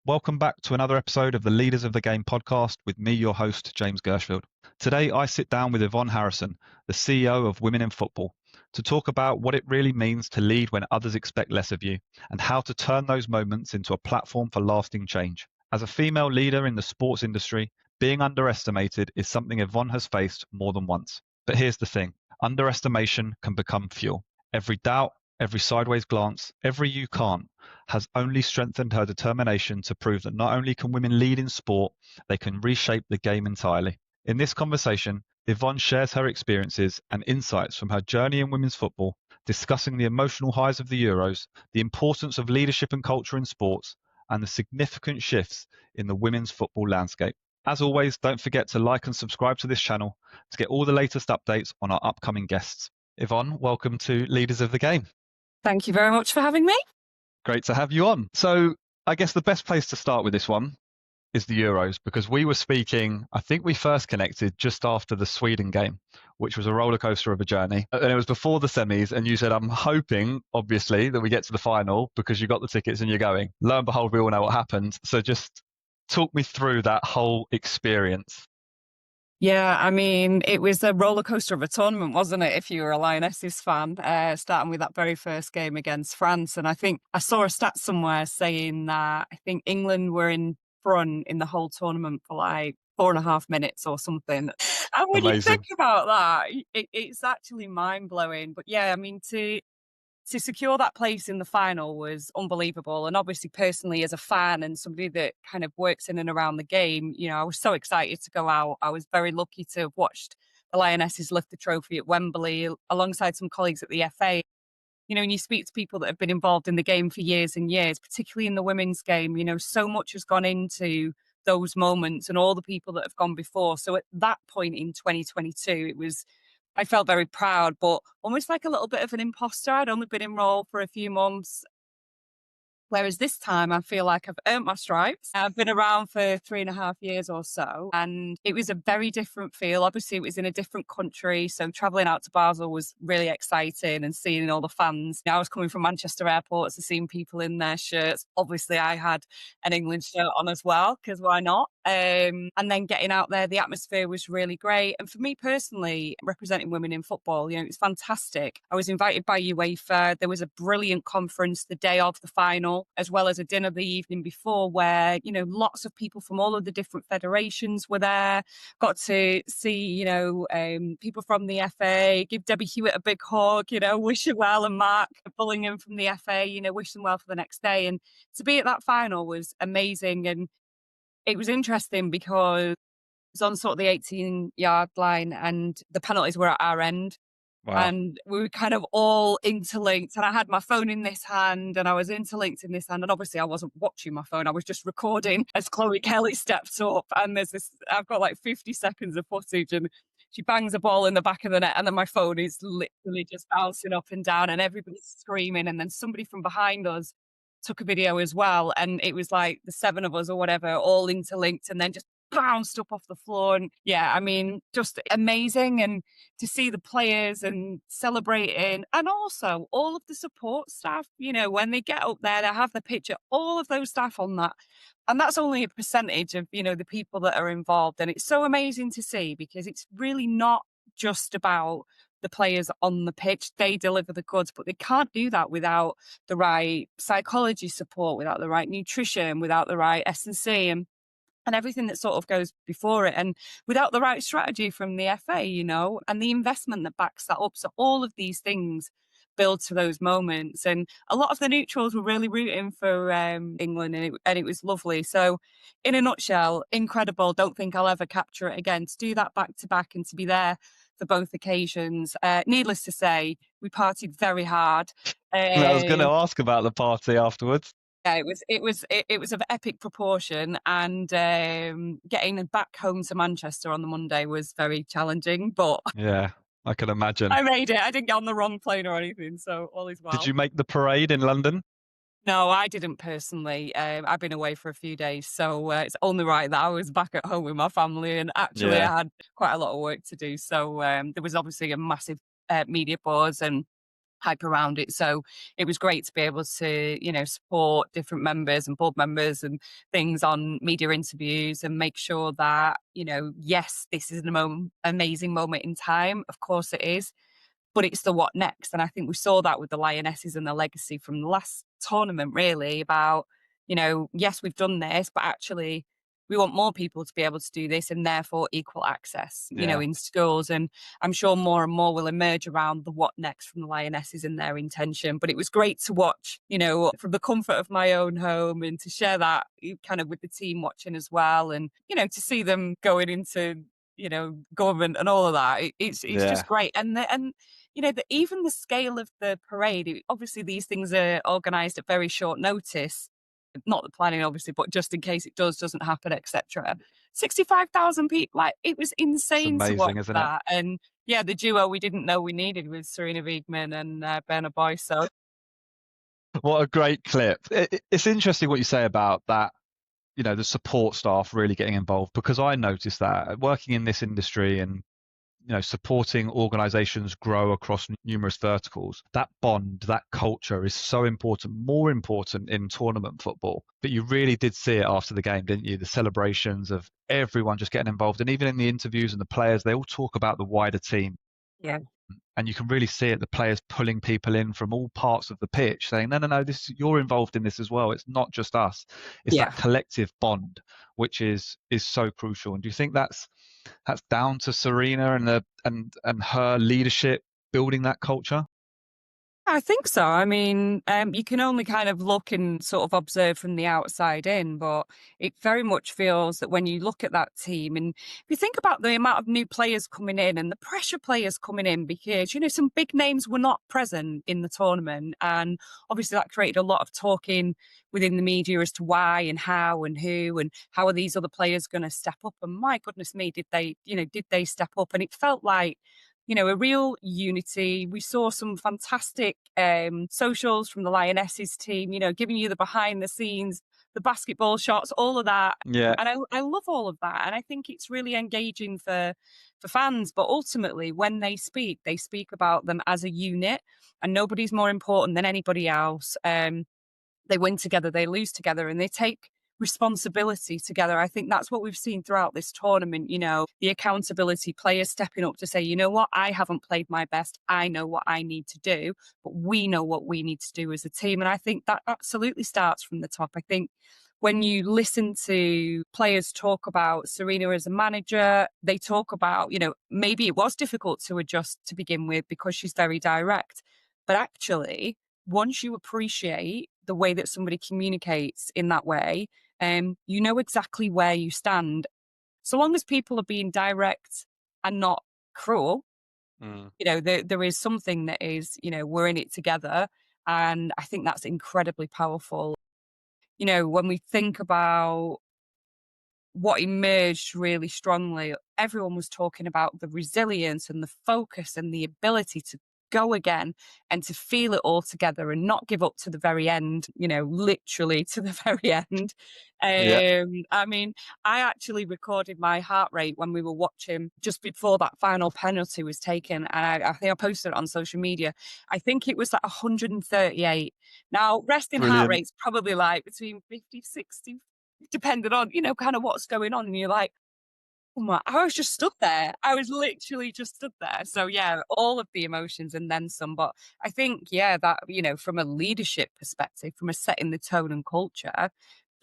Welcome back to another episode of the Leaders of the Game podcast with me, your host, James Gershfield. Today, I sit down with Yvonne Harrison, the CEO of Women in Football, to talk about what it really means to lead when others expect less of you and how to turn those moments into a platform for lasting change. As a female leader in the sports industry, being underestimated is something Yvonne has faced more than once. But here's the thing, underestimation can become fuel. Every doubt, every sideways glance, every you can't, has only strengthened her determination to prove that not only can women lead in sport, they can reshape the game entirely. In this conversation, Yvonne shares her experiences and insights from her journey in women's football, discussing the emotional highs of the Euros, the importance of leadership and culture in sports, and the significant shifts in the women's football landscape. As always, don't forget to like and subscribe to this channel to get all the latest updates on our upcoming guests. Yvonne, welcome to Leaders of the Game. Thank you very much for having me. Great to have you on. So I guess the best place to start with this one is the Euros, because we were speaking, I think we first connected just after the Sweden game, which was a roller coaster of a journey. And it was before the semis. And you said, I'm hoping, obviously, that we get to the final because you got the tickets and you're going. Lo and behold, we all know what happened. So just talk me through that whole experience. Yeah, I mean, it was a roller coaster of a tournament, wasn't it? If you were a Lionesses fan, starting with that very first game against France. And I think I saw a stat somewhere saying that I think England were in front in the whole tournament for like 4.5 minutes or something. And when you think Amazing. about that, it's actually mind blowing. But yeah, I mean, to secure that place in the final was unbelievable. And obviously, personally, as a fan and somebody that kind of works in and around the game, I was so excited to go out. I was very lucky to have watched the Lionesses lift the trophy at Wembley alongside some colleagues at the FA. When you speak to people that have been involved in the game for years and years, particularly in the women's game, so much has gone into those moments and all the people that have gone before. So at that point in 2022, I felt very proud, but almost like a little bit of an imposter. I'd only been enrolled for a few months. Whereas this time I feel like I've earned my stripes. I've been around for 3.5 years or so, and it was a very different feel. Obviously, it was in a different country. So traveling out to Basel was really exciting and seeing all the fans. I was coming from Manchester Airport, so seeing people in their shirts. Obviously, I had an England shirt on as well, because why not? And then getting out there, the atmosphere was really great. And for me personally, representing women in football, it was fantastic. I was invited by UEFA. There was a brilliant conference the day of the final, as well as a dinner the evening before where, lots of people from all of the different federations were there. Got to see, people from the FA, give Debbie Hewitt a big hug, wish her well, and Mark Bullingham from the FA, wish them well for the next day. And to be at that final was amazing. And it was interesting because it was on sort of the 18-yard line and the penalties were at our end. Wow. And we were kind of all interlinked, and I had my phone in this hand and I was interlinked in this hand. And obviously I wasn't watching my phone. I was just recording as Chloe Kelly steps up, and I've got like 50 seconds of footage, and she bangs a ball in the back of the net, and then my phone is literally just bouncing up and down and everybody's screaming. And then somebody from behind us took a video as well. And it was like the 7 of us or whatever, all interlinked, and then just bounced up off the floor. And yeah, I mean, just amazing. And to see the players and celebrating, and also all of the support staff, when they get up there, they have the picture, all of those staff on that. And that's only a percentage of, the people that are involved. And it's so amazing to see, because it's really not just about the players on the pitch. They deliver the goods, but they can't do that without the right psychology support, without the right nutrition, without the right S&C and everything that sort of goes before it, and without the right strategy from the FA, and the investment that backs that up. So all of these things build to those moments. And a lot of the neutrals were really rooting for England, and it was lovely. So in a nutshell, incredible. Don't think I'll ever capture it again. To do that back to back and to be there for both occasions. Needless to say, we partied very hard. I was going to ask about the party afterwards. Yeah, it was of epic proportion, and getting back home to Manchester on the Monday was very challenging, but Yeah, I can imagine. I made it. I didn't get on the wrong plane or anything, so all is well. Did you make the parade in London? No, I didn't personally. I've been away for a few days, so it's only right that I was back at home with my family, and actually Yeah. I had quite a lot of work to do. So there was obviously a massive media buzz, and hype around it. So it was great to be able to, support different members and board members and things on media interviews and make sure that, yes, this is an amazing moment in time. Of course it is, but it's the what next. And I think we saw that with the Lionesses and the legacy from the last tournament, really, about, yes, we've done this, but actually we want more people to be able to do this and therefore equal access, Yeah. in schools. And I'm sure more and more will emerge around the what next from the Lionesses and their intention. But it was great to watch, from the comfort of my own home and to share that kind of with the team watching as well. And, to see them going into, government and all of that. It's Yeah. just great. And even the scale of the parade, obviously these things are organised at very short notice. Not the planning, obviously, but just in case it doesn't happen, etc. 65,000 people, like it was It's insane to watch amazing, isn't it? that. And yeah, the duo we didn't know we needed was Serena Wiegman and Bernard Boyce. So What a great clip. It's interesting what you say about that, the support staff really getting involved, because I noticed that working in this industry and supporting organizations grow across numerous verticals, that bond, that culture is so important, more important in tournament football. But you really did see it after the game, didn't you? The celebrations of everyone just getting involved, and even in the interviews and the players, they all talk about the wider team. yeah, And you can really see it, the players pulling people in from all parts of the pitch, saying, no, no, no, you're involved in this as well. It's not just us. It's yeah. that collective bond, which is so crucial. And do you think that's down to Serena and and her leadership building that culture? I think so. I mean, you can only kind of look and sort of observe from the outside in, but it very much feels that when you look at that team and if you think about the amount of new players coming in and the pressure players coming in, because, some big names were not present in the tournament. And obviously that created a lot of talking within the media as to why and how and who and how are these other players going to step up. And my goodness me, did they step up? And it felt like, a real unity. We saw some fantastic socials from the Lionesses team, giving you the behind the scenes, the basketball shots, all of that. Yeah. And I love all of that. And I think it's really engaging for fans. But ultimately, when they speak about them as a unit, and nobody's more important than anybody else. They win together, they lose together, and they take responsibility together. I think that's what we've seen throughout this tournament, the accountability, players stepping up to say, you know what, I haven't played my best. I know what I need to do, but we know what we need to do as a team. And I think that absolutely starts from the top. I think when you listen to players talk about Serena as a manager, they talk about, maybe it was difficult to adjust to begin with because she's very direct. But actually, once you appreciate the way that somebody communicates in that way, you know exactly where you stand. So long as people are being direct and not cruel, Mm. there is something that is, we're in it together. And I think that's incredibly powerful. When we think about what emerged really strongly, everyone was talking about the resilience and the focus and the ability to go again and to feel it all together and not give up to the very end, literally to the very end. Yeah. I mean, I actually recorded my heart rate when we were watching just before that final penalty was taken. And I think I posted it on social media. I think it was like 138. Now, resting heart Brilliant. rate's probably like between 50, 60, depending on, kind of what's going on. And you're like, oh my, I was just stood there. I was literally just stood there. So yeah, all of the emotions and then some. But I think, yeah, that, from a leadership perspective, from a setting the tone and culture,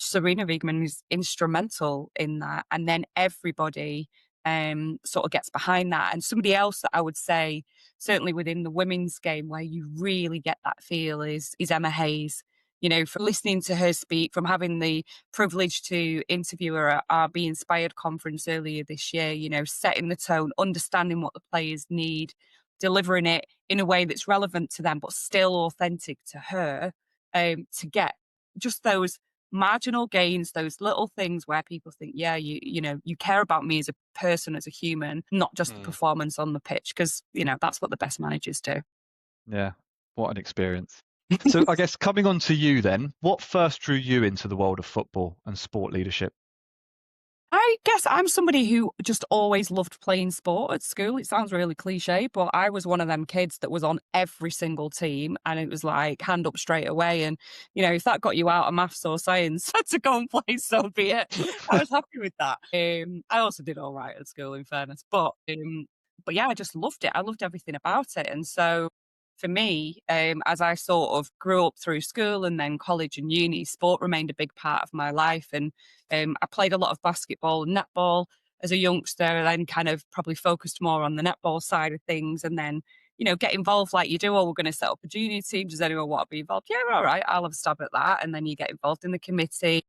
Serena Wiegman is instrumental in that. And then everybody sort of gets behind that. And somebody else that I would say, certainly within the women's game, where you really get that feel is Emma Hayes. From listening to her speak, from having the privilege to interview her at our Be Inspired conference earlier this year, setting the tone, understanding what the players need, delivering it in a way that's relevant to them, but still authentic to her, to get just those marginal gains, those little things where people think, yeah, you care about me as a person, as a human, not just the Mm. performance on the pitch, because, that's what the best managers do. Yeah. What an experience. So I guess coming on to you then, what first drew you into the world of football and sport leadership? I guess I'm somebody who just always loved playing sport at school. It sounds really cliche, but I was one of them kids that was on every single team and it was like hand up straight away. And, if that got you out of maths or science to go and play, so be it. I was happy with that. I also did all right at school, in fairness. But yeah, I just loved it. I loved everything about it. And so for me, as I sort of grew up through school and then college and uni, sport remained a big part of my life. And I played a lot of basketball and netball as a youngster, and then kind of probably focused more on the netball side of things. And then, get involved like you do. Oh, we're going to set up a junior team. Does anyone want to be involved? Yeah, all right, I'll have a stab at that. And then you get involved in the committee.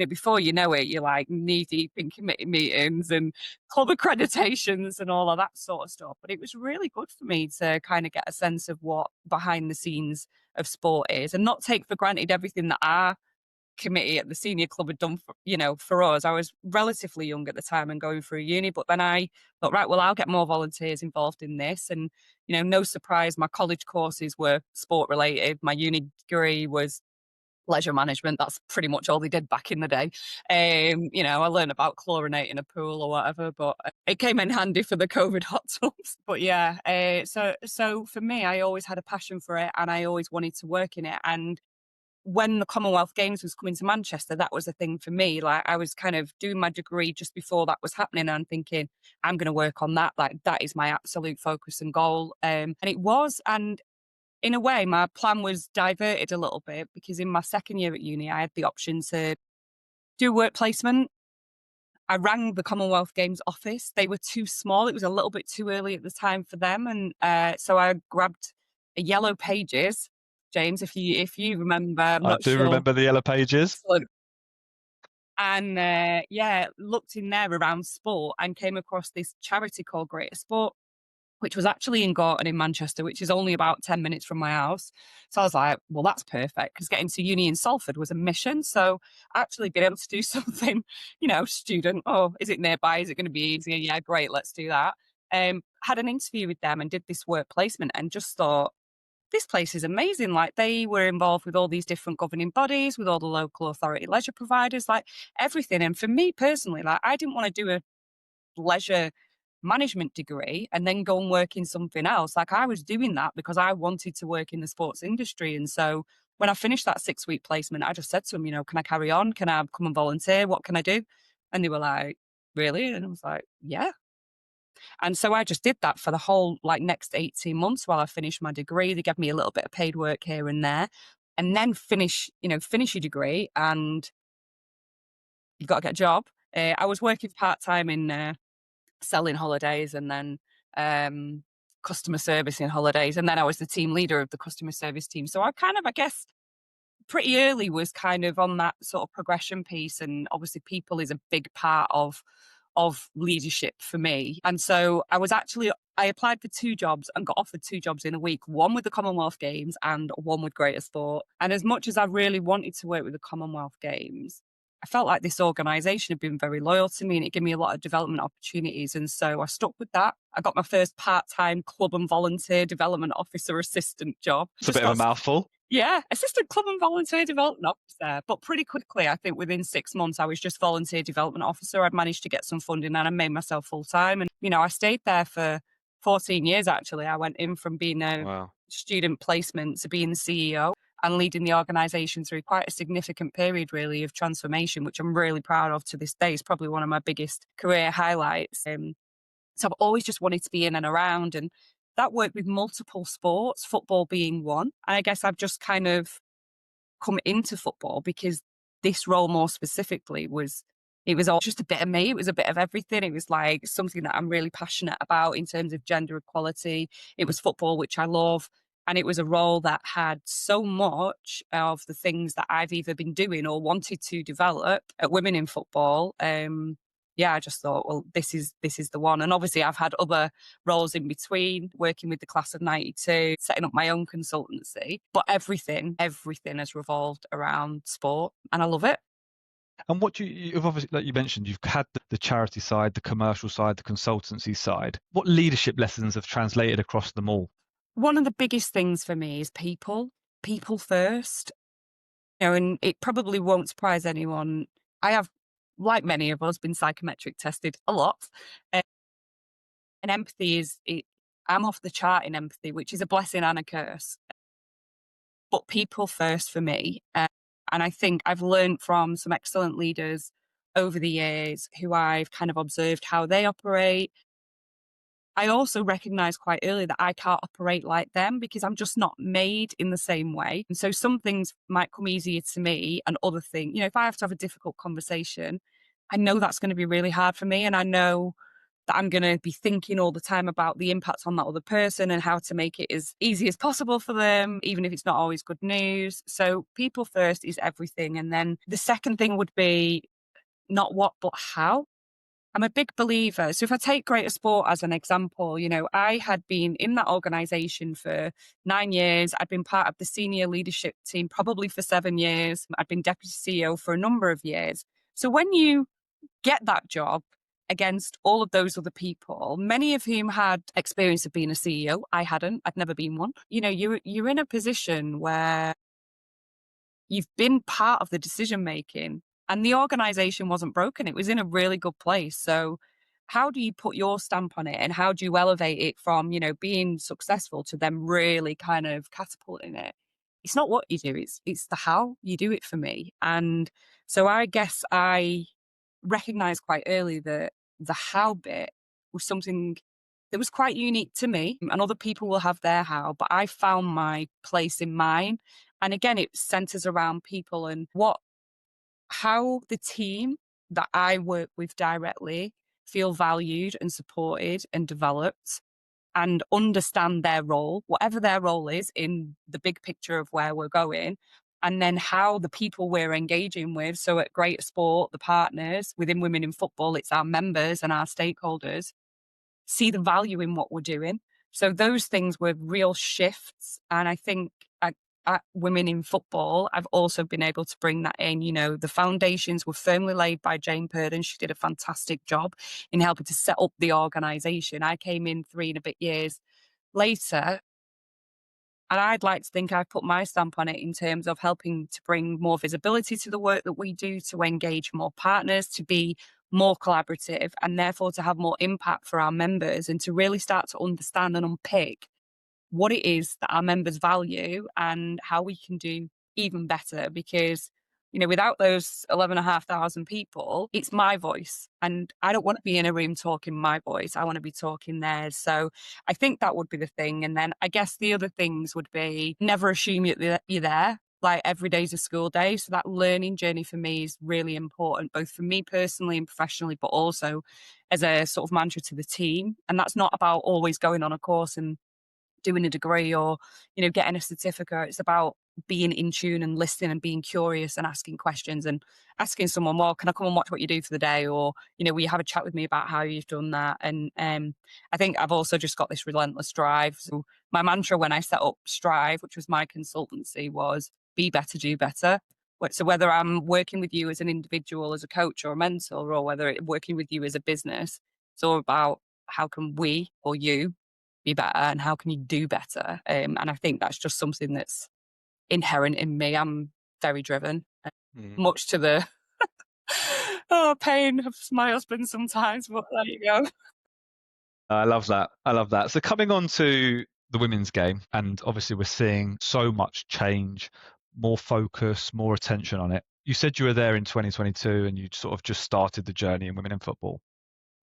Before you know it, you're like knee deep in committee meetings and club accreditations and all of that sort of stuff. But it was really good for me to kind of get a sense of what behind the scenes of sport is and not take for granted everything that our committee at the senior club had done for us. I was relatively young at the time and going through uni, but then I thought, right, well, I'll get more volunteers involved in this. And, no surprise, my college courses were sport related. My uni degree was leisure management. That's pretty much all they did back in the day. I learned about chlorinating a pool or whatever, but it came in handy for the COVID hot tubs. But yeah, so for me, I always had a passion for it and I always wanted to work in it. And when the Commonwealth Games was coming to Manchester, that was a thing for me. Like I was kind of doing my degree just before that was happening and thinking, I'm going to work on that. Like that is my absolute focus and goal. And it was. And in a way, my plan was diverted a little bit because in my second year at uni, I had the option to do work placement. I rang the Commonwealth Games office. They were too small. It was a little bit too early at the time for them. And so I grabbed a Yellow Pages, James, if you remember, I'm I not do sure. remember the Yellow Pages. Excellent. And yeah, looked in there around sport and came across this charity called Greater Sport, which was actually in Gorton in Manchester, which is only about 10 minutes from my house. So I was like, well, that's perfect because getting to uni in Salford was a mission. So actually being able to do something, student, oh, is it nearby? Is it going to be easier? Yeah, great, let's do that. Had an interview with them and did this work placement and just thought, this place is amazing. Like they were involved with all these different governing bodies, with all the local authority leisure providers, like everything. And for me personally, like I didn't want to do a leisure management degree and then go and work in something else. Like I was doing that because I wanted to work in the sports industry. And so when I finished that 6-week placement, I just said to them, can I carry on? Can I come and volunteer? What can I do? And they were like, really? And I was like, yeah. And so I just did that for the whole next 18 months while I finished my degree. They gave me a little bit of paid work here and there. And then finish your degree and you've got to get a job. I was working part-time in selling holidays and then customer service in holidays. And then I was the team leader of the customer service team. So I guess, pretty early was kind of on that sort of progression piece. And obviously people is a big part of leadership for me. And so I applied for 2 jobs and got offered 2 jobs in a week, one with the Commonwealth Games and one with Greater Sport. And as much as I really wanted to work with the Commonwealth Games, I felt like this organisation had been very loyal to me and it gave me a lot of development opportunities. And so I stuck with that. I got my first part-time club and volunteer development officer assistant job. It's a bit of a mouthful. Yeah, assistant club and volunteer development officer. But pretty quickly, I think within 6 months, I was just volunteer development officer. I'd managed to get some funding and I made myself full time. And, I stayed there for 14 years, actually. I went in from being a Wow. student placement to being the CEO and leading the organisation through quite a significant period, really, of transformation, which I'm really proud of to this day. It's probably one of my biggest career highlights. So I've always just wanted to be in and around. And that worked with multiple sports, football being one. And I guess I've just kind of come into football because this role more specifically it was all just a bit of me. It was a bit of everything. It was like something that I'm really passionate about in terms of gender equality. It was football, which I love. And it was a role that had so much of the things that I've either been doing or wanted to develop at Women in Football. Yeah, I just thought, well, this is the one. And obviously I've had other roles in between, working with the class of 92, setting up my own consultancy. But everything has revolved around sport and I love it. And what you've obviously, like you mentioned, you've had the charity side, the commercial side, the consultancy side. What leadership lessons have translated across them all? One of the biggest things for me is people first. And it probably won't surprise anyone. I have like many of us, been psychometric tested a lot. Uh, and empathy I'm off the chart in empathy, which is a blessing and a curse. But people first for me. And I think I've learned from some excellent leaders over the years who I've kind of observed how they operate. I also recognized quite early that I can't operate like them because I'm just not made in the same way. And so some things might come easier to me and other things, if I have to have a difficult conversation, I know that's going to be really hard for me. And I know that I'm going to be thinking all the time about the impact on that other person and how to make it as easy as possible for them, even if it's not always good news. So people first is everything. And then the second thing would be not what, but how. I'm a big believer. So if I take Greater Sport as an example, I had been in that organization for 9 years. I'd been part of the senior leadership team probably for 7 years. I'd been deputy CEO for a number of years. So when you get that job against all of those other people, many of whom had experience of being a CEO, I hadn't. I'd never been one. You're in a position where you've been part of the decision making and the organization wasn't broken. It was in a really good place. So how do you put your stamp on it and how do you elevate it from, being successful to them really kind of catapulting it? It's not what you do, it's the how you do it for me. And so I guess I recognized quite early that the how bit was something that was quite unique to me, and other people will have their how, but I found my place in mine. And again, it centers around people and how the team that I work with directly feel valued and supported and developed and understand their role, whatever their role is in the big picture of where we're going. And then how the people we're engaging with. So at Greater Sport, the partners within Women in Football, it's our members and our stakeholders see the value in what we're doing. So those things were real shifts. And I think at Women in Football, I've also been able to bring that in. The foundations were firmly laid by Jane Purden. She did a fantastic job in helping to set up the organization. I came in 3 and a bit years later. And I'd like to think I've put my stamp on it in terms of helping to bring more visibility to the work that we do, to engage more partners, to be more collaborative, and therefore to have more impact for our members and to really start to understand and unpick what it is that our members value and how we can do even better. Because, without those 11,500 people, it's my voice. And I don't want to be in a room talking my voice. I want to be talking theirs. So I think that would be the thing. And then I guess the other things would be never assume you're there. Like every day's a school day. So that learning journey for me is really important, both for me personally and professionally, but also as a sort of mantra to the team. And that's not about always going on a course and doing a degree or, getting a certificate. It's about being in tune and listening and being curious and asking questions and asking someone, well, can I come and watch what you do for the day? Or, will you have a chat with me about how you've done that? And I think I've also just got this relentless drive. So my mantra when I set up Strive, which was my consultancy, was be better, do better. So whether I'm working with you as an individual, as a coach or a mentor, or whether working with you as a business, it's all about how can we or you be better and how can you do better? And I think that's just something that's inherent in me. I'm very driven, Mm. much to the pain of my husband sometimes, but there you go. I love that. I love that. So coming on to the women's game, and obviously we're seeing so much change, more focus, more attention on it. You said you were there in 2022 and you sort of just started the journey in women in football.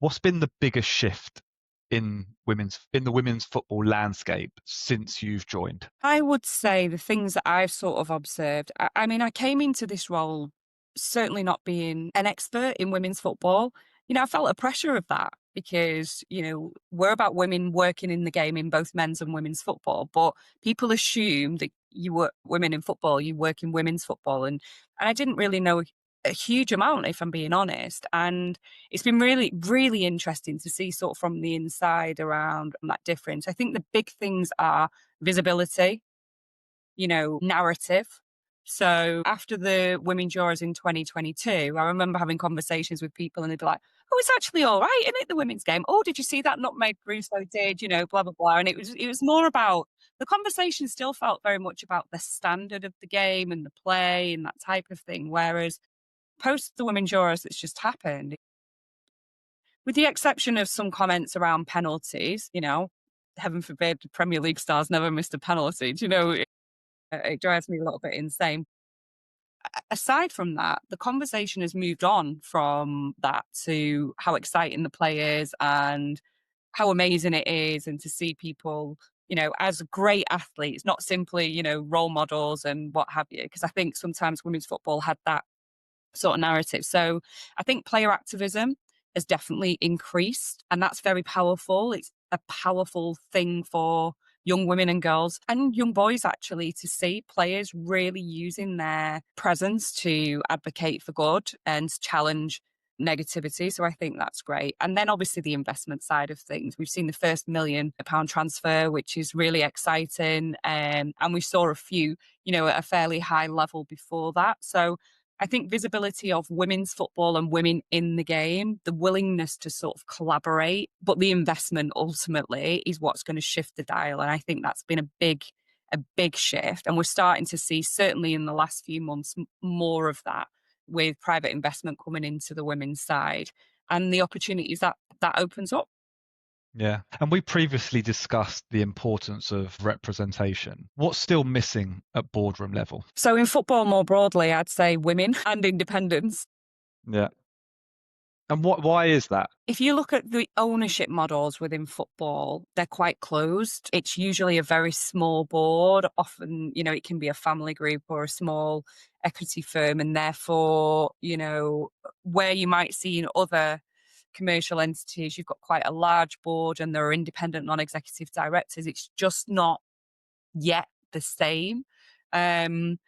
What's been the biggest shift in the women's football landscape since you've joined? I would say the things that I've sort of observed. I mean, I came into this role certainly not being an expert in women's football. I felt a pressure of that because, we're about women working in the game in both men's and women's football. But people assume that you were women in football, you work in women's football. And I didn't really know a huge amount, if I'm being honest. And it's been really, really interesting to see sort of from the inside around that difference. I think the big things are visibility, narrative. So after the Women's Euros in 2022, I remember having conversations with people and they'd be like, oh, it's actually all right, isn't it, the women's game? Oh, did you see that nutmeg Russo did, blah, blah, blah. And it was more about, the conversation still felt very much about the standard of the game and the play and that type of thing. Whereas post the women's Euros that's just happened, with the exception of some comments around penalties, heaven forbid Premier League stars never missed a penalty. It drives me a little bit insane. Aside from that, the conversation has moved on from that to how exciting the play is and how amazing it is, and to see people, as great athletes, not simply, role models and what have you. Because I think sometimes women's football had that sort of narrative. So I think player activism has definitely increased, and that's very powerful. It's a powerful thing for young women and girls and young boys actually to see players really using their presence to advocate for good and challenge negativity. So I think that's great. And then obviously the investment side of things. We've seen the first £1 million transfer, which is really exciting. And we saw a few, at a fairly high level before that. So I think visibility of women's football and women in the game, the willingness to sort of collaborate, but the investment ultimately is what's going to shift the dial. And I think that's been a big shift. And we're starting to see, certainly in the last few months, more of that, with private investment coming into the women's side and the opportunities that opens up. Yeah. And we previously discussed the importance of representation. What's still missing at boardroom level? So in football more broadly, I'd say women and independence. Yeah. And why is that? If you look at the ownership models within football, they're quite closed. It's usually a very small board. Often, it can be a family group or a small equity firm. And therefore, where you might see in other commercial entities, you've got quite a large board and there are independent non-executive directors. It's just not yet the same. And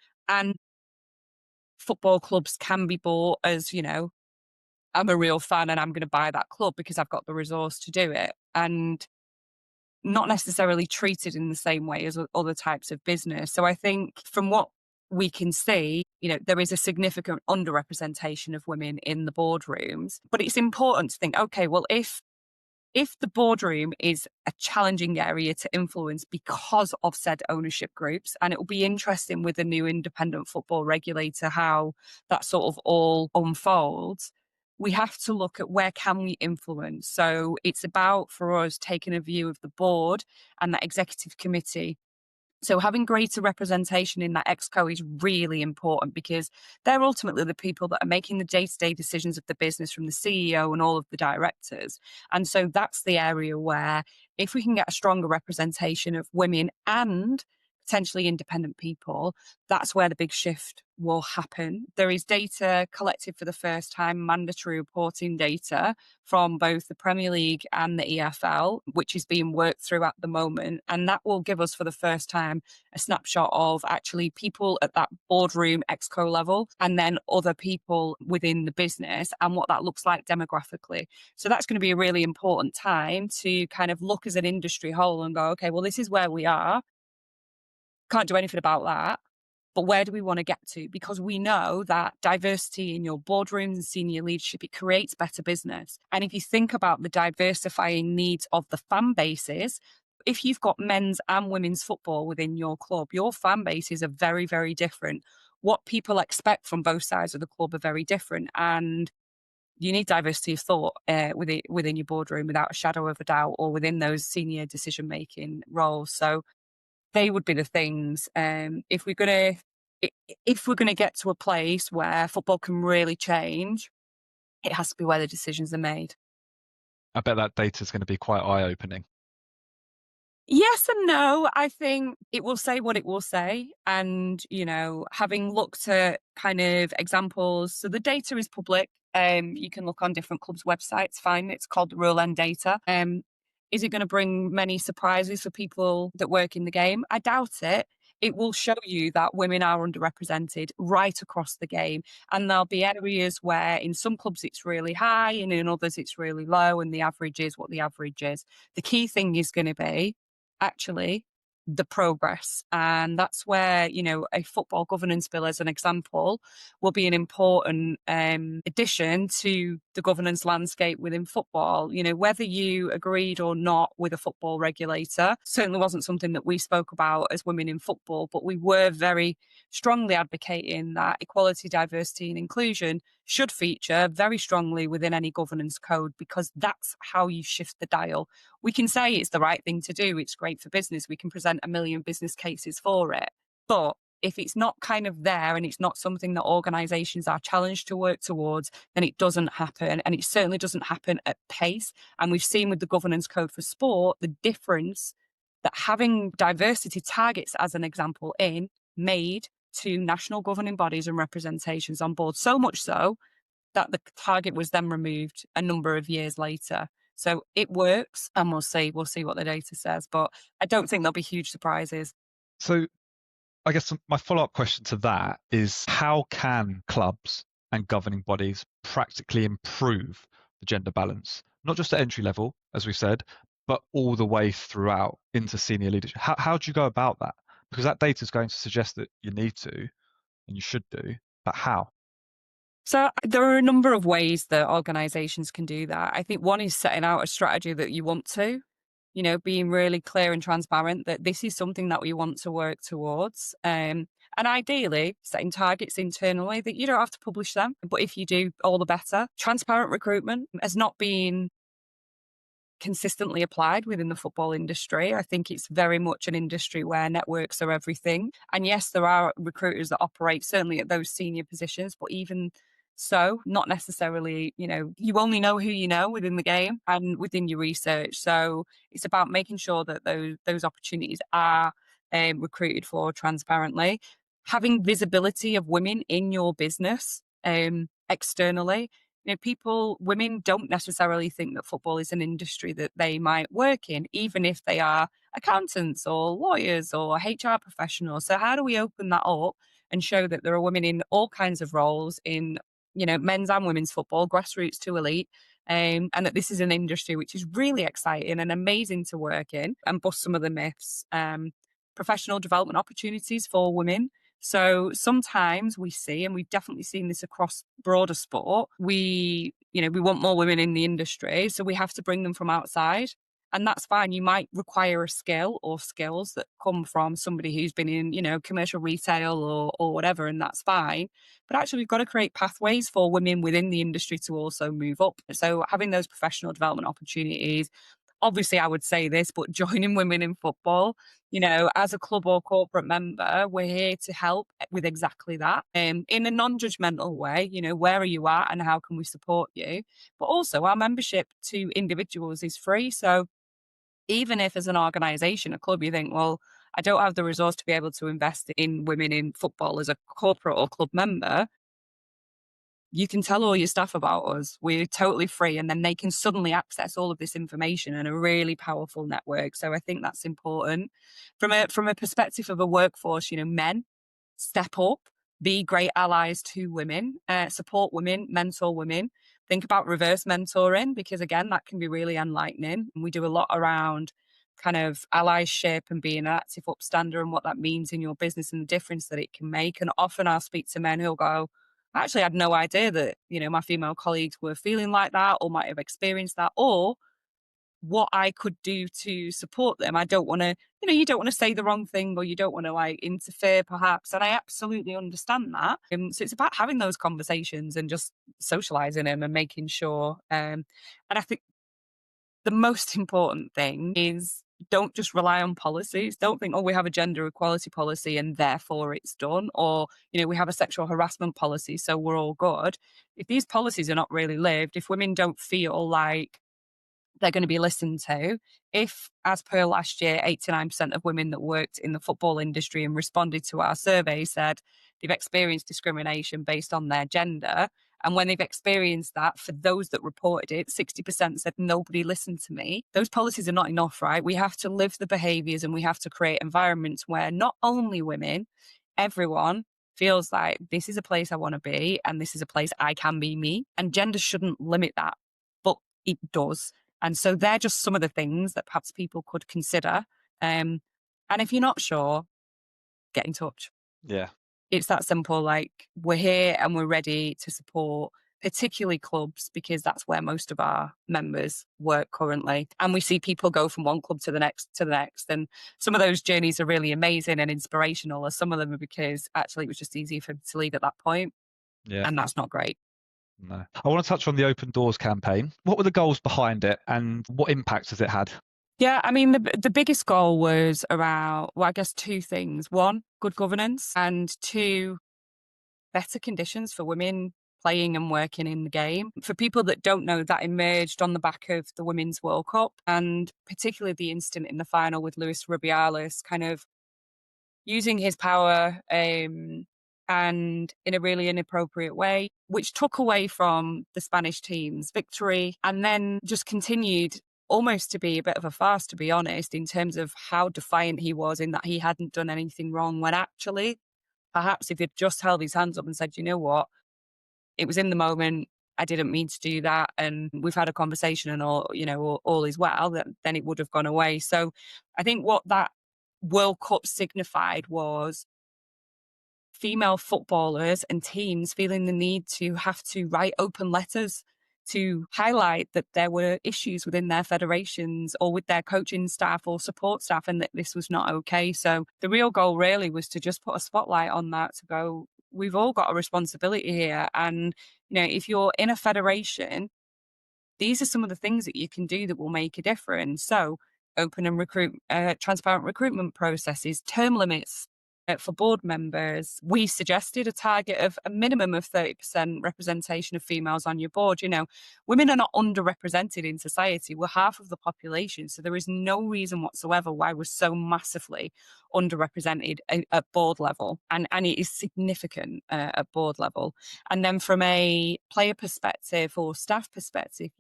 football clubs can be bought as, I'm a real fan and I'm going to buy that club because I've got the resource to do it, and not necessarily treated in the same way as other types of business. So I think from what we can see, there is a significant underrepresentation of women in the boardrooms. But it's important to think, okay, well, if the boardroom is a challenging area to influence because of said ownership groups, and it will be interesting with the new independent football regulator how that sort of all unfolds, we have to look at where can we influence. So it's about, for us, taking a view of the board and that executive committee. So having greater representation in that exco is really important because they're ultimately the people that are making the day-to-day decisions of the business, from the CEO and all of the directors. And so that's the area where, if we can get a stronger representation of women and potentially independent people, that's where the big shift will happen. There is data collected for the first time, mandatory reporting data from both the Premier League and the EFL, which is being worked through at the moment. And that will give us for the first time a snapshot of actually people at that boardroom exco level and then other people within the business and what that looks like demographically. So that's going to be a really important time to kind of look as an industry whole and go, okay, well, this is where we are. Can't do anything about that. But where do we want to get to? Because we know that diversity in your boardrooms and senior leadership, it creates better business. And if you think about the diversifying needs of the fan bases, if you've got men's and women's football within your club, your fan bases are very, very different. What people expect from both sides of the club are very different. And you need diversity of thought within your boardroom, without a shadow of a doubt, or within those senior decision-making roles. So they would be the things. If we're gonna get to a place where football can really change, it has to be where the decisions are made. I bet that data is going to be quite eye-opening. Yes and no. I think it will say what it will say. And, having looked at kind of examples, so the data is public. You can look on different clubs' websites, fine. It's called the Rule End data. Is it going to bring many surprises for people that work in the game? I doubt it. It will show you that women are underrepresented right across the game. And there'll be areas where in some clubs it's really high and in others it's really low, and the average is what the average is. The key thing is going to be actually the progress. And that's where, a football governance bill, as an example, will be an important addition to the governance landscape within football. Whether you agreed or not with a football regulator certainly wasn't something that we spoke about as women in football, but we were very strongly advocating that equality, diversity, and inclusion should feature very strongly within any governance code, because that's how you shift the dial. We can say it's the right thing to do, it's great for business, we can present a million business cases for it. But if it's not kind of there and it's not something that organisations are challenged to work towards, then it doesn't happen. And it certainly doesn't happen at pace. And we've seen with the governance code for sport, the difference that having diversity targets, as an example, made to national governing bodies and representations on board. So much so that the target was then removed a number of years later. So it works, and we'll see what the data says. But I don't think there'll be huge surprises. So I guess my follow-up question to that is, how can clubs and governing bodies practically improve the gender balance, not just at entry level, as we said, but all the way throughout into senior leadership? How do you go about that? Because that data is going to suggest that you need to and you should do, but how? So there are a number of ways that organisations can do that. I think one is setting out a strategy that you want to, being really clear and transparent that this is something that we want to work towards. And ideally, setting targets internally that you don't have to publish them, but if you do, all the better. Transparent recruitment has not been consistently applied within the football industry. I think it's very much an industry where networks are everything. And yes, there are recruiters that operate certainly at those senior positions, but even so, not necessarily, you only know who you know within the game and within your research. So it's about making sure that those opportunities are recruited for transparently. Having visibility of women in your business externally. Women don't necessarily think that football is an industry that they might work in, even if they are accountants or lawyers or HR professionals. So how do we open that up and show that there are women in all kinds of roles in, men's and women's football, grassroots to elite, and that this is an industry which is really exciting and amazing to work in, and bust some of the myths. Professional development opportunities for women. So sometimes we see, and we've definitely seen this across broader sport, we want more women in the industry, so we have to bring them from outside. And that's fine. You might require a skill or skills that come from somebody who's been in, commercial retail or whatever, and that's fine. But actually, we've got to create pathways for women within the industry to also move up. So having those professional development opportunities, obviously I would say this, but joining women in football, as a club or corporate member, we're here to help with exactly that. In a non-judgmental way, where are you at and how can we support you? But also our membership to individuals is free. So even if as an organisation, a club, you think, well, I don't have the resource to be able to invest in women in football as a corporate or club member, you can tell all your staff about us. We're totally free. And then they can suddenly access all of this information in a really powerful network. So I think that's important. From a perspective of a workforce, men step up, be great allies to women, support women, mentor women. Think about reverse mentoring, because again, that can be really enlightening. And we do a lot around kind of allyship and being an active upstander and what that means in your business and the difference that it can make. And often I'll speak to men who'll go, I actually had no idea that, my female colleagues were feeling like that or might have experienced that, or what I could do to support them. I don't want to, you don't want to say the wrong thing or you don't want to like interfere perhaps. And I absolutely understand that. So it's about having those conversations and just socializing them and making sure. And I think the most important thing is, don't just rely on policies. Don't think, oh, we have a gender equality policy and therefore it's done. Or, we have a sexual harassment policy, so we're all good. If these policies are not really lived, if women don't feel like they're going to be listened to, if, as per last year, 89% of women that worked in the football industry and responded to our survey said they've experienced discrimination based on their gender. And when they've experienced that, for those that reported it, 60% said nobody listened to me. Those policies are not enough, right? We have to live the behaviours and we have to create environments where not only women, everyone feels like this is a place I want to be and this is a place I can be me. And gender shouldn't limit that, but it does. And so they're just some of the things that perhaps people could consider. And if you're not sure, get in touch. Yeah. It's that simple. Like, we're here and we're ready to support particularly clubs, because that's where most of our members work currently. And we see people go from one club to the next to the next. And some of those journeys are really amazing and inspirational, as some of them are because actually it was just easy for them to leave at that point, Yeah. and that's not great. No. I want to touch on the Open Doors campaign. What were the goals behind it and what impact has it had? Yeah, I mean, the biggest goal was around, well, I guess two things. One, good governance, and two, better conditions for women playing and working in the game. For people that don't know, that emerged on the back of the Women's World Cup, and particularly the incident in the final with Luis Rubiales kind of using his power and in a really inappropriate way, which took away from the Spanish team's victory and then just continued almost to be a bit of a farce, to be honest, in terms of how defiant he was in that he hadn't done anything wrong when actually, perhaps if he'd just held his hands up and said, you know what, it was in the moment. I didn't mean to do that. And we've had a conversation and all, all is well, then it would have gone away. So I think what that World Cup signified was female footballers and teams feeling the need to have to write open letters to highlight that there were issues within their federations or with their coaching staff or support staff and that this was not okay. So the real goal really was to just put a spotlight on that, to go, we've all got a responsibility here. And, if you're in a federation, these are some of the things that you can do that will make a difference. So, open and transparent recruitment processes, term limits for board members. We suggested a target of a minimum of 30% representation of females on your board. Women are not underrepresented in society. We're half of the population. So, there is no reason whatsoever why we're so massively underrepresented at board level. And it is significant at board level. And then from a player perspective or staff perspective,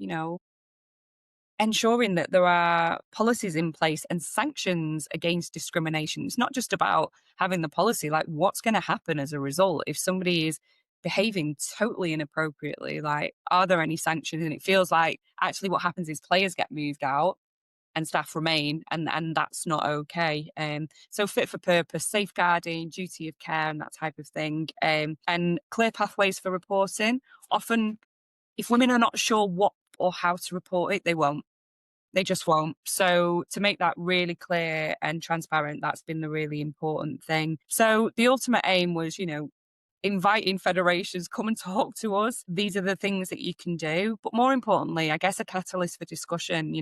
ensuring that there are policies in place and sanctions against discrimination. It's not just about having the policy, like what's going to happen as a result if somebody is behaving totally inappropriately, like are there any sanctions? And it feels like actually what happens is players get moved out and staff remain, and that's not okay. So fit for purpose, safeguarding, duty of care, and that type of thing, and clear pathways for reporting. Often, if women are not sure what or how to report it, they won't. They just won't. So to make that really clear and transparent, that's been the really important thing. So the ultimate aim was, inviting federations, come and talk to us. These are the things that you can do. But more importantly, I guess a catalyst for discussion.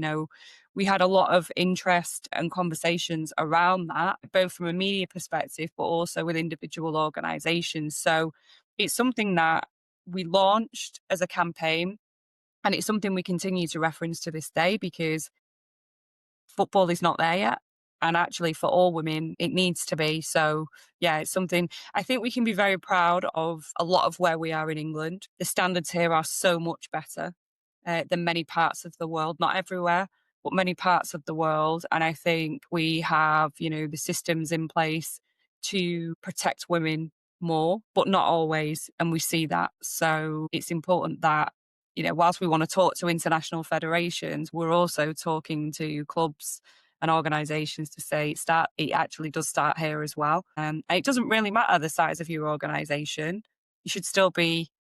We had a lot of interest and conversations around that, both from a media perspective, but also with individual organizations. So it's something that we launched as a campaign, and it's something we continue to reference to this day because football is not there yet. And actually, for all women, it needs to be. So, yeah, it's something I think we can be very proud of a lot of where we are in England. The standards here are so much better than many parts of the world, not everywhere, but many parts of the world. And I think we have, the systems in place to protect women more, but not always. And we see that. So it's important that whilst we want to talk to international federations, we're also talking to clubs and organisations to say it actually does start here as well. And it doesn't really matter the size of your organisation. You should still be,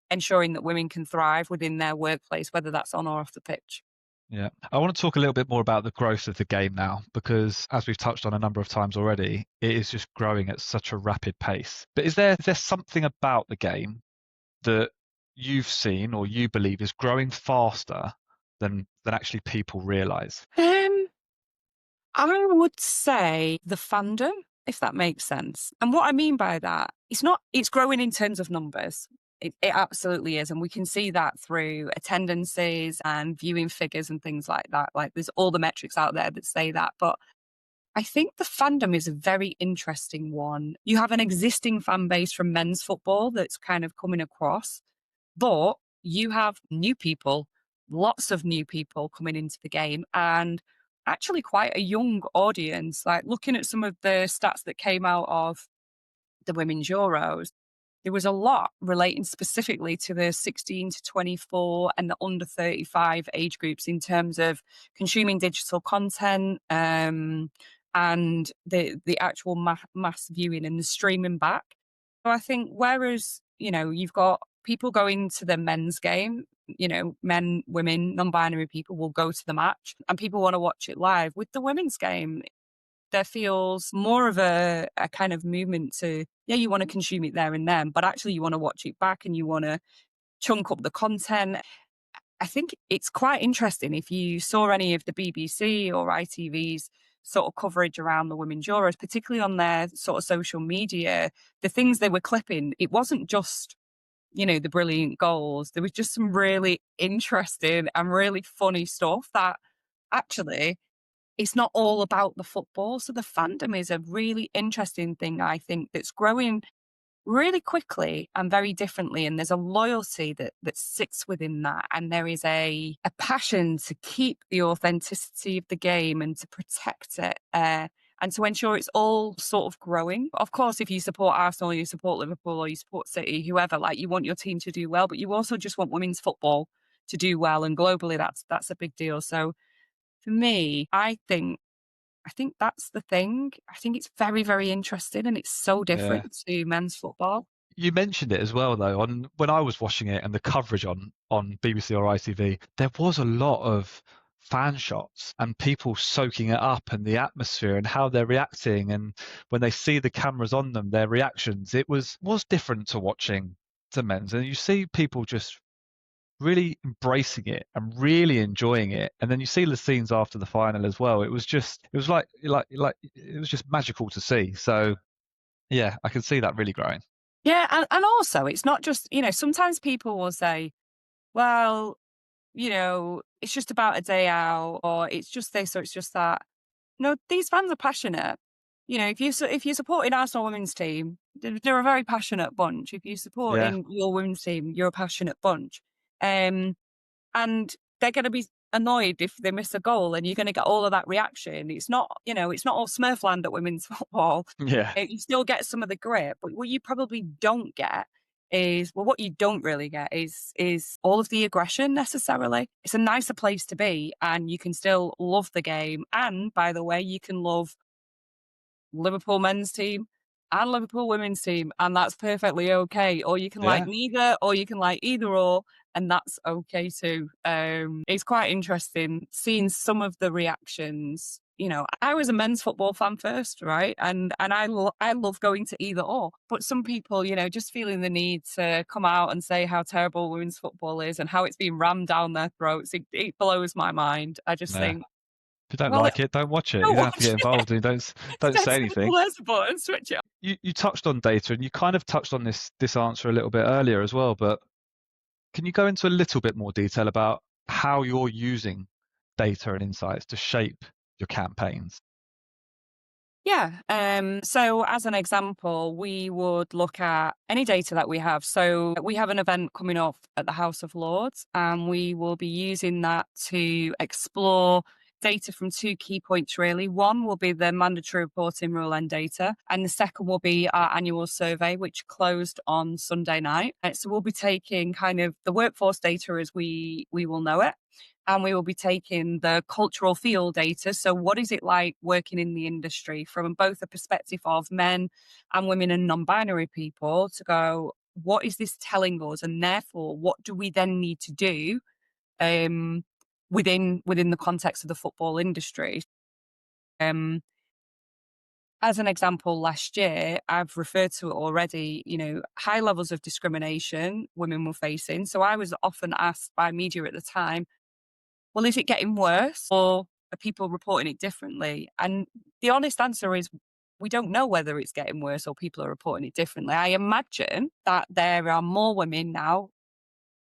ensuring that women can thrive within their workplace, whether that's on or off the pitch. Yeah. I want to talk a little bit more about the growth of the game now, because as we've touched on a number of times already, it is just growing at such a rapid pace. But is there something about the game that you've seen or you believe is growing faster than actually people realise? I would say the fandom, if that makes sense. And what I mean by that, it's growing in terms of numbers. It absolutely is. And we can see that through attendances and viewing figures and things like that. Like there's all the metrics out there that say that. But I think the fandom is a very interesting one. You have an existing fan base from men's football that's kind of coming across, but you have new people, lots of new people coming into the game, and actually quite a young audience. Like looking at some of the stats that came out of the Women's Euros, there was a lot relating specifically to the 16 to 24 and the under 35 age groups in terms of consuming digital content, and the actual mass viewing and the streaming back. So I think whereas, you've got people go into the men's game, men, women, non-binary people will go to the match and people want to watch it live. With the women's game, there feels more of a kind of movement to, yeah, you want to consume it there and then, but actually you want to watch it back and you want to chunk up the content. I think it's quite interesting if you saw any of the BBC or ITV's sort of coverage around the women's Euros, particularly on their sort of social media, the things they were clipping, it wasn't just, the brilliant goals. There was just some really interesting and really funny stuff that actually it's not all about the football. So the fandom is a really interesting thing, I think, that's growing really quickly and very differently. And there's a loyalty that sits within that. And there is a passion to keep the authenticity of the game and to protect it. And to ensure it's all sort of growing. Of course, if you support Arsenal, you support Liverpool, or you support City, whoever, like you want your team to do well, but you also just want women's football to do well. And globally, that's a big deal. So for me, I think that's the thing. I think it's very, very interesting and it's so Yeah. different to men's football. You mentioned it as well, though. On when I was watching it and the coverage on BBC or ITV, there was a lot of fan shots and people soaking it up and the atmosphere and how they're reacting, and when they see the cameras on them, their reactions. It was different to watching the men's, and you see people just really embracing it and really enjoying it. And then you see the scenes after the final as well. It was like it was just magical to see. So yeah, I can see that really growing. Yeah, and also it's not just, sometimes people will say, well, it's just about a day out or it's just this or it's just that. No, these fans are passionate. If you're supporting Arsenal women's team, they're a very passionate bunch. If you're Yeah, supporting your women's team, you're a passionate bunch. Um, and they're going to be annoyed if they miss a goal and you're going to get all of that reaction. It's not all Smurfland at women's football. yeah, You still get some of the grit, but what you probably don't get is, well, what you don't really get is all of the aggression necessarily. It's a nicer place to be and you can still love the game. And by the way, you can love Liverpool men's team and Liverpool women's team, and that's perfectly okay. Or you can like yeah. neither, or you can like either or, and that's okay too. It's quite interesting seeing some of the reactions. I was a men's football fan first, right? And I love going to either or. But some people, just feeling the need to come out and say how terrible women's football is and how it's being rammed down their throats, it blows my mind. I just Yeah. think, If you don't well, like it, don't watch it. You don't don't have to watch get it. involved and don't It's say as anything. simple as a button, switch it. You touched on data and you kind of touched on this answer a little bit earlier as well, but can you go into a little bit more detail about how you're using data and insights to shape your campaigns? Yeah. So as an example, we would look at any data that we have. So we have an event coming up at the House of Lords, and we will be using that to explore data from two key points, really. One will be the mandatory reporting rule and data, and the second will be our annual survey, which closed on Sunday night. So we'll be taking kind of the workforce data as we will know it, and we will be taking the cultural field data. So, what is it like working in the industry from both the perspective of men and women and non binary people to go, what is this telling us? And therefore, what do we then need to do um, within the context of the football industry? Um, as an example, last year, I've referred to it already, high levels of discrimination women were facing. So I was often asked by media at the time, well, is it getting worse or are people reporting it differently? And the honest answer is we don't know whether it's getting worse or people are reporting it differently. I imagine that there are more women now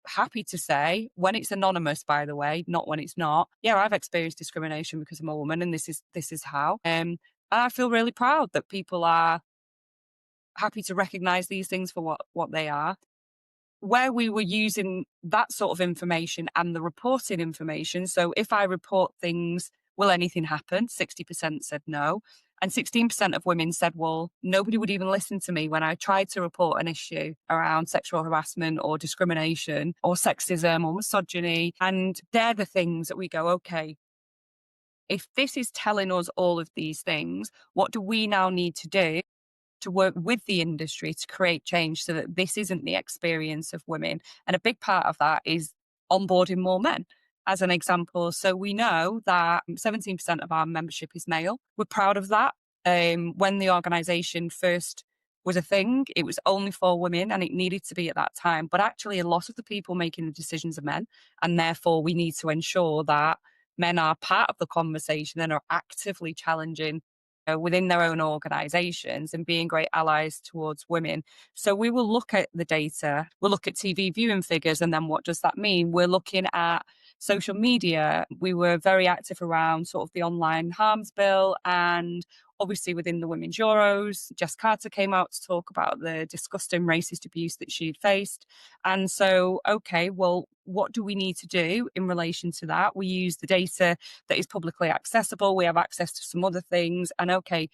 happy to say, when it's anonymous, by the way, not when it's not. Yeah, I've experienced discrimination because I'm a woman and this is how. And I feel really proud that people are happy to recognize these things for what they are. Where we were using that sort of information and the reporting information. So if I report things, will anything happen? 60% said no. And 16% of women said, well, nobody would even listen to me when I tried to report an issue around sexual harassment or discrimination or sexism or misogyny. And they're the things that we go, okay, if this is telling us all of these things, what do we now need to do to work with the industry to create change so that this isn't the experience of women. And a big part of that is onboarding more men. As an example, so we know that 17% of our membership is male. We're proud of that. When the organisation first was a thing, it was only for women and it needed to be at that time. But actually, a lot of the people making the decisions are men. And therefore, we need to ensure that men are part of the conversation and are actively challenging within their own organizations and being great allies towards women. So we will look at the data, we'll look at TV viewing figures, and then what does that mean? We're looking at social media. We were very active around sort of the online harms bill and obviously within the Women's Euros. Jess Carter came out to talk about the disgusting racist abuse that she'd faced. And so, okay, well, what do we need to do in relation to that? We use the data that is publicly accessible. We have access to some other things. And okay,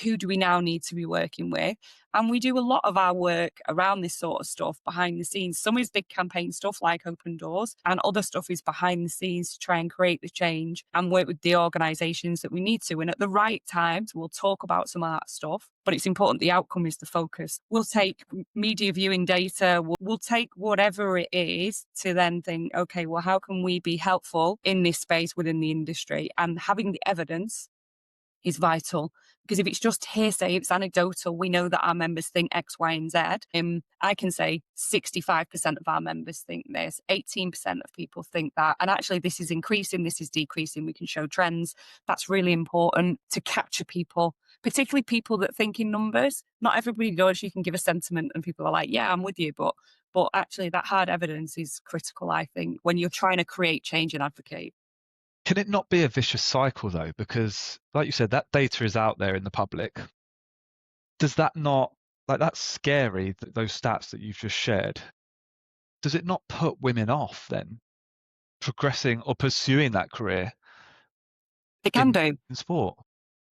who do we now need to be working with? And we do a lot of our work around this sort of stuff behind the scenes. Some is big campaign stuff like Open Doors, and other stuff is behind the scenes to try and create the change and work with the organisations that we need to. And at the right times, we'll talk about some of that stuff, but it's important the outcome is the focus. We'll take media viewing data, we'll take whatever it is to then think, okay, well, how can we be helpful in this space within the industry? And having the evidence is vital, because if it's just hearsay, if it's anecdotal, we know that our members think X, Y, and Z. I can say 65% of our members think this, 18% of people think that. And actually, this is increasing, this is decreasing. We can show trends. That's really important to capture people, particularly people that think in numbers. Not everybody does. You can give a sentiment and people are like, yeah, I'm with you. But actually, that hard evidence is critical, I think, when you're trying to create change and advocate. Can it not be a vicious cycle though? Because, like you said, that data is out there in the public. Does that not, like, that's scary, those stats that you've just shared. Does it not put women off then progressing or pursuing that career It can do. in sport?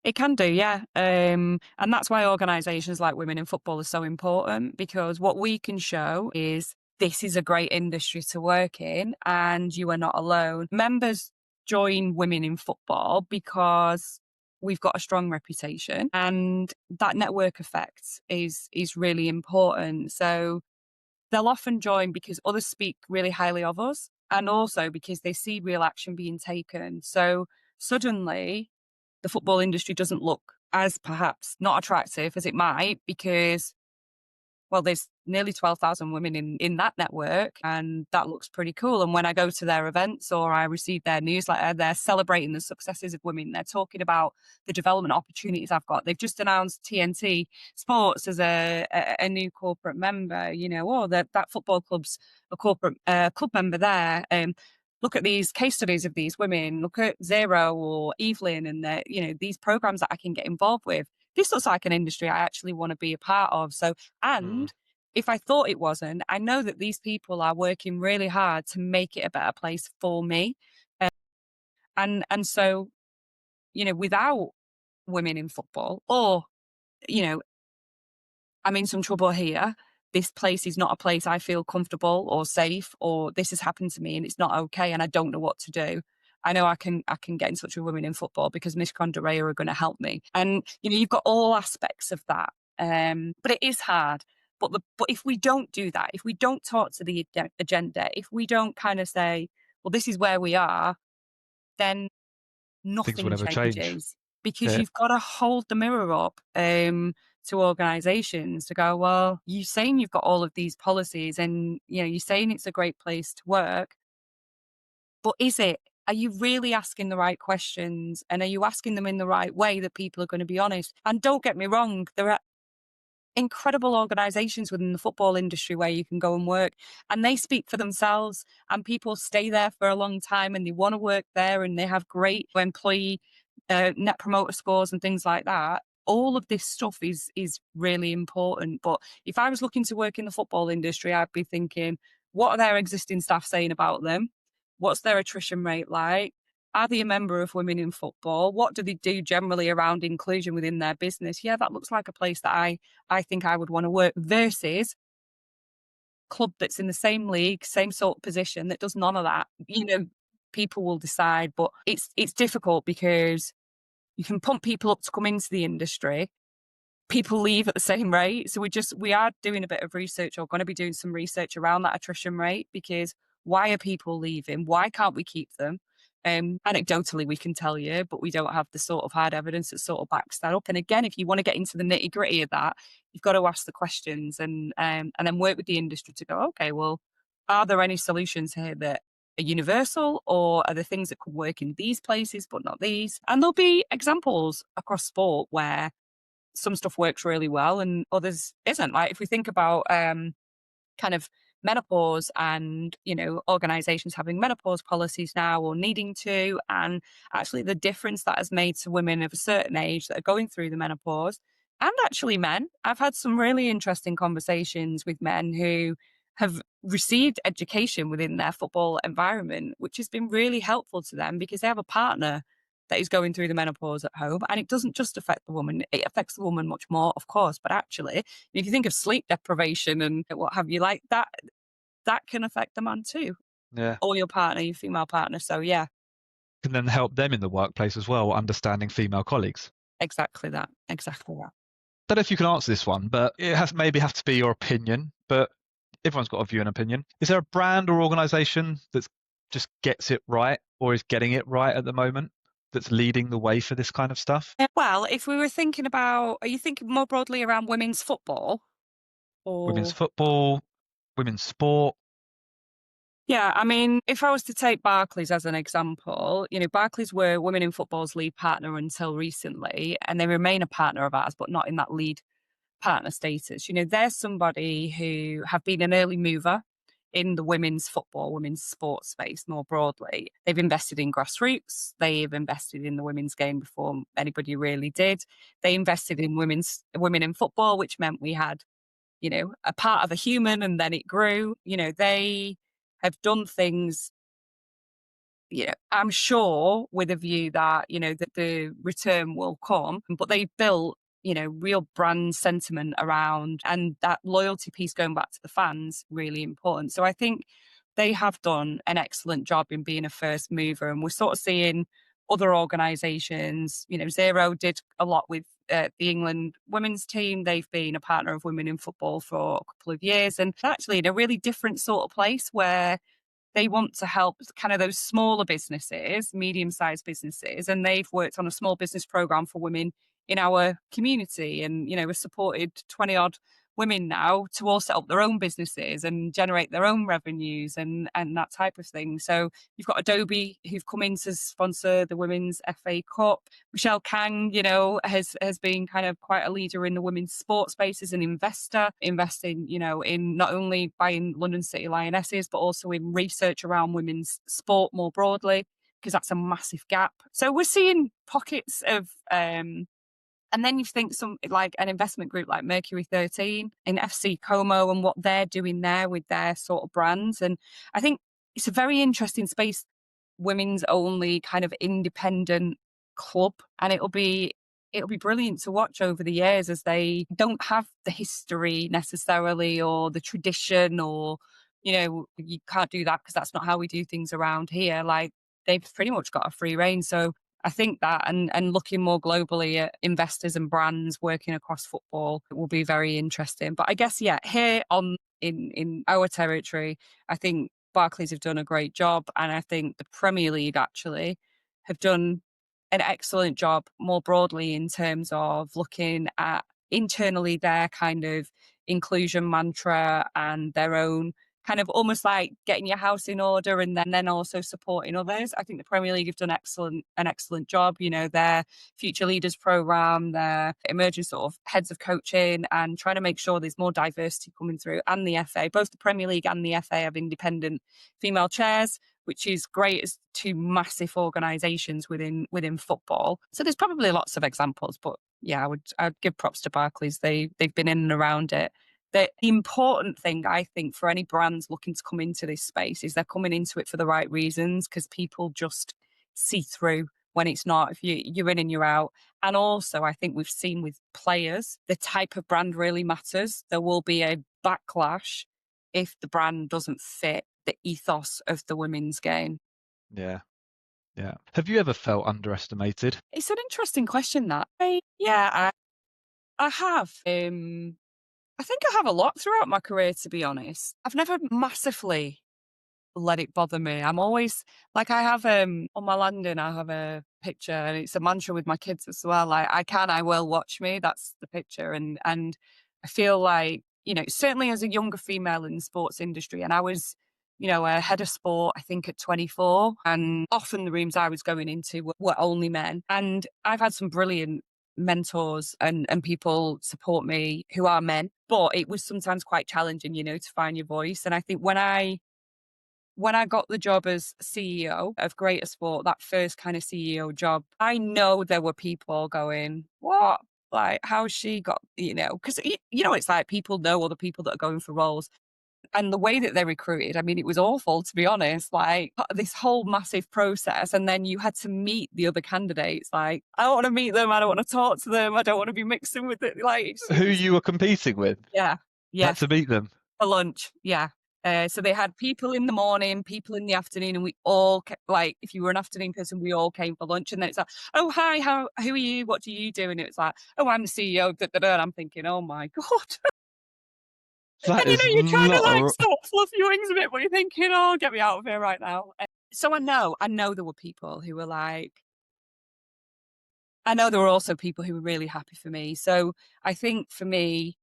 It can do, yeah. And that's why organisations like Women in Football are so important, because what we can show is this is a great industry to work in and you are not alone. Members join Women in Football because we've got a strong reputation, and that network effect is really important. So they'll often join because others speak really highly of us, and also because they see real action being taken. So suddenly the football industry doesn't look as perhaps not attractive as it might, because, well, there's nearly 12,000 women in that network, and that looks pretty cool. And when I go to their events or I receive their newsletter, they're celebrating the successes of women. They're talking about the development opportunities I've got. They've just announced TNT Sports as a new corporate member. You know, oh, that football club's a corporate club member there. Look at these case studies of these women. Look at Zero or Evelyn, and these programs that I can get involved with. This looks like an industry I actually want to be a part of. So, Mm. and if I thought it wasn't, I know that these people are working really hard to make it a better place for me. Uh, and so, without women in football, or, you know, I'm in some trouble here. This place is not a place I feel comfortable or safe, or this has happened to me and it's not okay and I don't know what to do. I know I can get in touch with Women in Football because Mishka and Dorea are going to help me. And you've got all aspects of that. But it is hard. But if we don't do that, if we don't talk to the agenda, if we don't kind of say, well, this is where we are, then Things will nothing never change. changes, because Yeah. you've got to hold the mirror up to organizations to go, well, you're saying you've got all of these policies and you're saying it's a great place to work, but is it? Are you really asking the right questions, and are you asking them in the right way that people are going to be honest? And don't get me wrong, there are incredible organizations within the football industry where you can go and work, and they speak for themselves, and people stay there for a long time and they want to work there, and they have great employee net promoter scores and things like that. All of this stuff is really important. But if I was looking to work in the football industry, I'd be thinking, what are their existing staff saying about them? What's their attrition rate like? Are they a member of Women in Football? What do they do generally around inclusion within their business? Yeah, that looks like a place that I think I would want to work, versus club that's in the same league, same sort of position, that does none of that. People will decide, but it's difficult because you can pump people up to come into the industry. people leave at the same rate. So we are doing a bit of research, or going to be doing some research around that attrition rate, because why are people leaving? Why can't we keep them? Anecdotally, we can tell you, but we don't have the sort of hard evidence that sort of backs that up. And again, if you want to get into the nitty gritty of that, you've got to ask the questions, and then work with the industry to go, okay, well, are there any solutions here that are universal, or are there things that could work in these places but not these? And there'll be examples across sport where some stuff works really well and others isn't. Like if we think about kind of menopause, and organizations having menopause policies now, or needing to, and actually the difference that has made to women of a certain age that are going through the menopause, and actually men. I've had some really interesting conversations with men who have received education within their football environment, which has been really helpful to them because they have a partner that is going through the menopause at home, and it doesn't just affect the woman, it affects the woman much more, of course, but actually if you think of sleep deprivation and what have you, like that can affect the man too, Yeah. or your partner, your female partner. So yeah, Can then help them in the workplace as well, understanding female colleagues. exactly that. Exactly that. Don't know if you can answer this one, but it has maybe have to be your opinion, but everyone's got a view and opinion. Is there a brand or organization that just gets it right or is getting it right at the moment that's leading the way for this kind of stuff? Well, if we were thinking about, are you thinking more broadly around women's football Women's or? football, women's sport. Yeah, I mean, if I was to take Barclays as an example, Barclays were Women in Football's lead partner until recently, and they remain a partner of ours, but not in that lead partner status. They're somebody who have been an early mover in the women's football, women's sports space more broadly. They've invested in grassroots. They've invested in the women's game before anybody really did. They invested in women in football, which meant we had, a part of a human, and then it grew. They have done things, I'm sure with a view that, that the return will come, but they built, real brand sentiment around, and that loyalty piece going back to the fans, really important. So I think they have done an excellent job in being a first mover, and we're sort of seeing other organizations, Zero did a lot with the England women's team. They've been a partner of Women in Football for a couple of years, and actually in a really different sort of place where they want to help kind of those smaller businesses, medium-sized businesses, and they've worked on a small business program for women in our community, and, have supported 20 odd women now to all set up their own businesses and generate their own revenues and that type of thing. So you've got Adobe who've come in to sponsor the Women's FA Cup. Michelle Kang, has been kind of quite a leader in the women's sports space as an investor, investing, in not only buying London City Lionesses, but also in research around women's sport more broadly, because that's a massive gap. So we're seeing pockets of and then you think some like an investment group like Mercury 13 in FC Como and what they're doing there with their sort of brands. And I think it's a very interesting space, women's only kind of independent club. And it'll be brilliant to watch over the years, as they don't have the history necessarily, or the tradition, or, you can't do that because that's not how we do things around here. Like they've pretty much got a free reign. So I think that, and looking more globally at investors and brands working across football, it will be very interesting. But I guess, yeah, here on in our territory, I think Barclays have done a great job, and I think the Premier League actually have done an excellent job more broadly in terms of looking at internally their kind of inclusion mantra and their own kind of almost like getting your house in order, and then also supporting others. I think the Premier League have done an excellent job. Their Future Leaders program, their emerging sort of heads of coaching, and trying to make sure there's more diversity coming through. And the FA, both the Premier League and the FA have independent female chairs, which is great as two massive organisations within football. So there's probably lots of examples, but yeah, I'd give props to Barclays. They've been in and around it. The important thing, I think, for any brands looking to come into this space is they're coming into it for the right reasons, because people just see through when it's not, if you're in and you're out. And also, I think we've seen with players, the type of brand really matters. There will be a backlash if the brand doesn't fit the ethos of the women's game. Yeah. Yeah. Have you ever felt underestimated? It's an interesting question, that. Yeah, I have. I think I have a lot throughout my career, to be honest. I've never massively let it bother me. I'm always like I have on my landing, I have a picture and it's a mantra with my kids as well. Like I will watch me. That's the picture. And I feel like, certainly as a younger female in the sports industry, and I was, a head of sport, I think at 24, and often the rooms I was going into were only men. And I've had some brilliant mentors and people support me who are men, but it was sometimes quite challenging, to find your voice. And I think when I got the job as CEO of Greater Sport, that first kind of CEO job, I know there were people going, "What? Like, how's she got?" Because it's like people know other people that are going for roles, and the way that they recruited, I mean, it was awful to be honest. Like this whole massive process, and then you had to meet the other candidates. Like, I don't want to meet them. I don't want to talk to them. I don't want to be mixing with it. Like, Who you were competing with? yeah, You yeah. had to meet them. For lunch, yeah. So they had people in the morning, people in the afternoon, and we all like, if you were an afternoon person, we all came for lunch. And then it's like, "Oh, hi, who are you? What do you do?" And it's like, "Oh, I'm the CEO." Da, da, da. And I'm thinking, "Oh my god!" That And is you're trying to like not. stop fluff your wings a bit, but you're thinking, "Oh, get me out of here right now." So I know there were people who were like, I know there were also people who were really happy for me. So I think for me,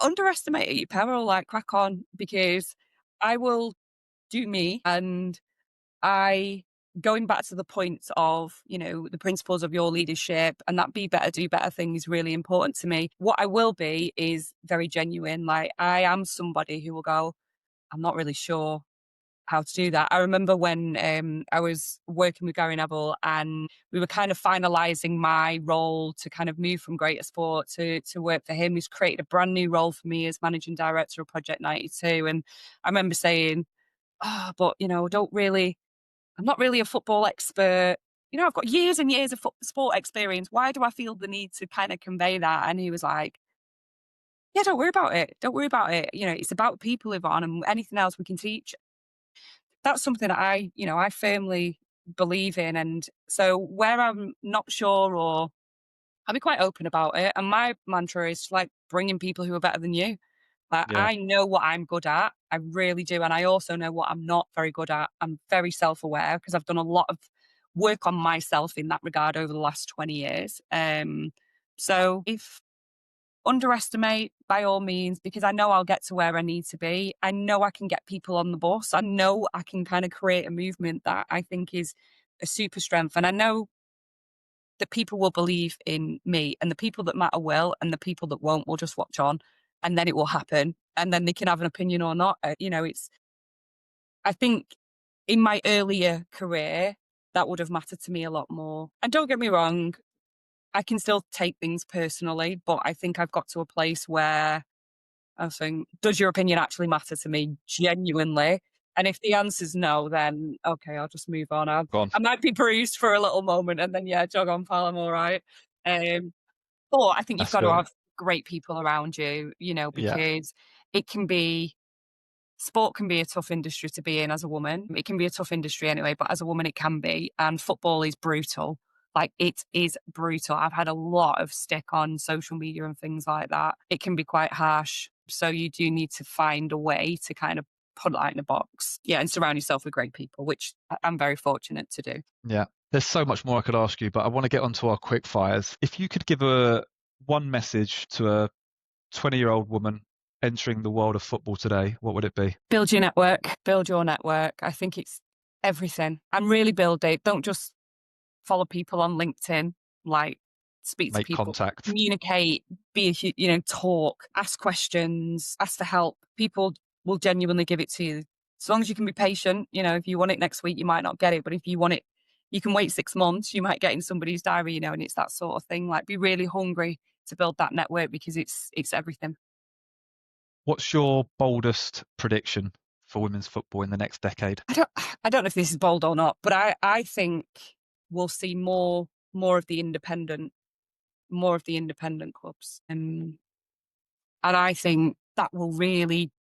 underestimate it at your peril, like crack on, because I will do me. And I, going back to the points of, the principles of your leadership and that be better, do better thing is really important to me. What I will be is very genuine. Like I am somebody who will go, "I'm not really sure how to do that." I remember when I was working with Gary Neville and we were kind of finalizing my role to kind of move from Greater Sport to work for him. He's created a brand new role for me as managing director of Project 92. And I remember saying, but I'm not really a football expert. I've got years and years of sport experience. Why do I feel the need to kind of convey that? And he was like, "Yeah, don't worry about it. Don't worry about it. It's about people, Yvonne, and anything else we can teach." That's something that I firmly believe in. And so where I'm not sure, or I'll be quite open about it. And my mantra is like bringing people who are better than you. Like, Yeah, I know what I'm good at. I really do. And I also know what I'm not very good at. I'm very self aware because I've done a lot of work on myself in that regard over the last 20 years. So if underestimate by all means, because I know I'll get to where I need to be. I know I can get people on the bus. I know I can kind of create a movement that I think is a super strength. And I know that people will believe in me, and the people that matter will, and the people that won't will just watch on, and then it will happen. And then they can have an opinion or not. I think in my earlier career, that would have mattered to me a lot more. And don't get me wrong, I can still take things personally, but I think I've got to a place where I think, does your opinion actually matter to me genuinely? And if the answer's no, then okay, I'll just move on. go on. I might be bruised for a little moment and then, yeah, jog on, pal, I'm all right. Um, but I think you've That's got to fair. have great people around you, Yeah, because it can be sport can be a tough industry to be in as a woman. It can be a tough industry anyway, but as a woman, it can be. And football is brutal. Like, it is brutal. I've had a lot of stick on social media and things like that. It can be quite harsh. So you do need to find a way to kind of put that in a box. Yeah, and surround yourself with great people, which I'm very fortunate to do. yeah. There's so much more I could ask you, but I want to get onto our quick fires. If you could give a one message to a 20-year-old woman entering the world of football today, what would it be? Build your network. Build your network. I think it's everything. And really build it. Don't just follow people on LinkedIn, like speak to Make people, contact. communicate, talk, ask questions, ask for help. People will genuinely give it to you. As long as you can be patient, if you want it next week, you might not get it. But if you want it, you can wait 6 months, you might get in somebody's diary, and it's that sort of thing. Like, be really hungry to build that network because it's everything. What's your boldest prediction for women's football in the next decade? I don't know if this is bold or not, but I think we'll see more of the independent clubs. And I think that will really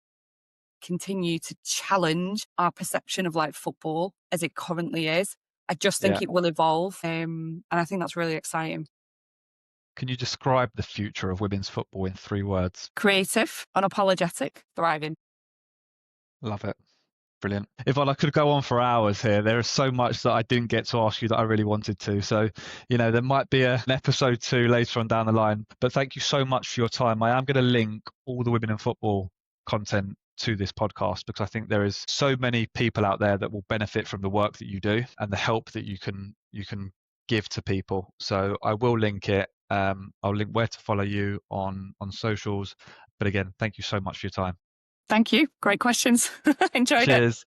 continue to challenge our perception of like football as it currently is. I just Yeah. think it will evolve. And I think that's really exciting. Can you describe the future of women's football in 3 words? Creative, unapologetic, thriving. Love it. Brilliant. Yvonne, I could go on for hours here. There is so much that I didn't get to ask you that I really wanted to. So, there might be an episode 2 later on down the line. But thank you so much for your time. I am going to link all the women in football content to this podcast because I think there is so many people out there that will benefit from the work that you do and the help that you can give to people. So I will link it. I'll link where to follow you on socials. But again, thank you so much for your time. Thank you. Great questions. Enjoyed it. Cheers.